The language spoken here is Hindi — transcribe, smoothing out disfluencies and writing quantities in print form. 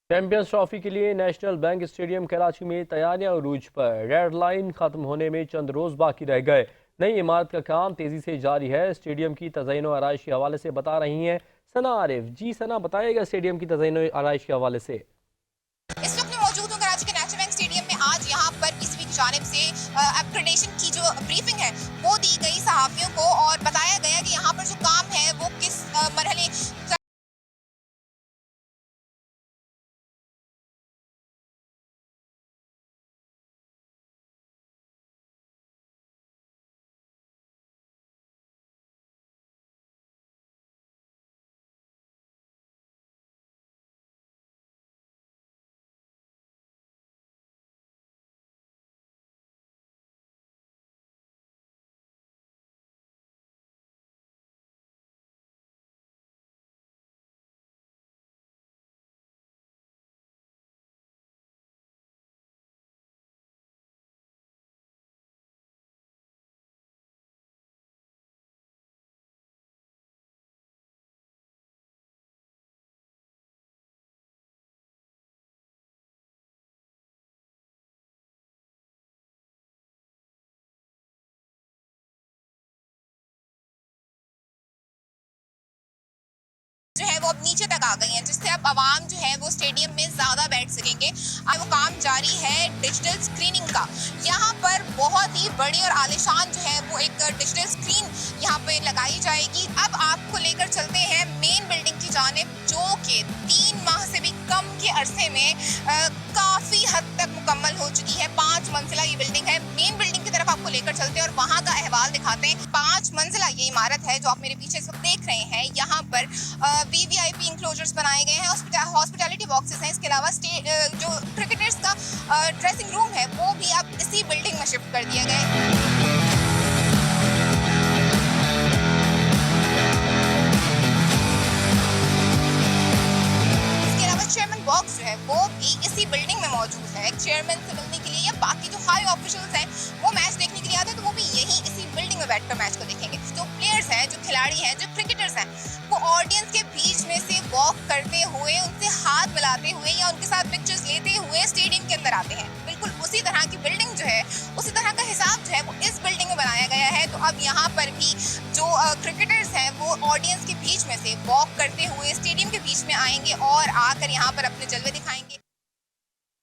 चैंपियंस ट्रॉफी के लिए नेशनल बैंक स्टेडियम कराची में तैयारियां उरूज पर। रेड लाइन खत्म होने में चंद रोज बाकी रह गए। नई इमारत का काम तेजी से जारी है। स्टेडियम की तज़य्युन और आराइश के हवाले से बता रही हैं सना आरिफ। जी सना, बताएगा स्टेडियम की तज़य्युन और आराइश के हवाले से। इस वक्त मैं मौजूद हूँ कराची के नेशनल बैंक स्टेडियम में। आज यहाँ पर इस वीक जानिब से अपग्रेडेशन की जो ब्रीफिंग है वो दी गई सहाफियों को और बताया गया कि यहाँ पर जो काम है वो किस मरहले जो है वो अब नीचे तक आ गई हैं, जिससे अब आवाम जो है वो स्टेडियम में ज़्यादा बैठ सकेंगे। अब वो काम जारी है डिजिटल स्क्रीनिंग का। यहाँ पर बहुत ही बड़ी और आलिशान जो है वो एक डिजिटल स्क्रीन यहाँ पे लगाई जाएगी। अब आपको लेकर चलते हैं मेन बिल्डिंग की जानिब, जो कि 3 माह से भी कम के अरसे में काफ़ी हद तक मुकम्मल हो चुकी है। 5 मंजिला ये बिल्डिंग है। मेन बिल्डिंग की तरफ आपको लेकर चलते हैं और वहाँ का अहवाल दिखाते हैं। 5 मंजिला ये इमारत है जो आप मेरे पीछे इस वक्त देख रहे हैं। यहाँ पर वीवीआईपी इंक्लोजर्स बनाए गए हैं, हॉस्पिटैलिटी बॉक्सेस हैं। इसके अलावा जो क्रिकेटर्स का ड्रेसिंग रूम है वो भी अब इसी बिल्डिंग में शिफ्ट कर दिया गया है। चेयरमैन बॉक्स जो है वो भी इसी बिल्डिंग में मौजूद है। चेयरमैन से मिलने के लिए या बाकी जो हाई ऑफिशियल्स हैं वो मैच देखने के लिए आते हैं, तो वो भी यही इसी बिल्डिंग में बैठकर मैच को देखेंगे। जो प्लेयर्स हैं, जो खिलाड़ी हैं, जो क्रिकेटर्स हैं, वो ऑडियंस के बीच में से वॉक करते हुए, उनसे हाथ मिलाते हुए या उनके साथ पिक्चर्स लेते हुए स्टेडियम के अंदर आते हैं। बिल्कुल उसी तरह की बिल्डिंग जो है, उसी तरह का हिसाब जो है वो इस बिल्डिंग में बनाया गया है। तो अब यहाँ पर भी जो क्रिकेटर्स हैं वो ऑडियंस के बीच में से वॉक करते हुए स्टेडियम के बीच में आएंगे और आकर यहाँ पर अपने जलवे दिखाएंगे।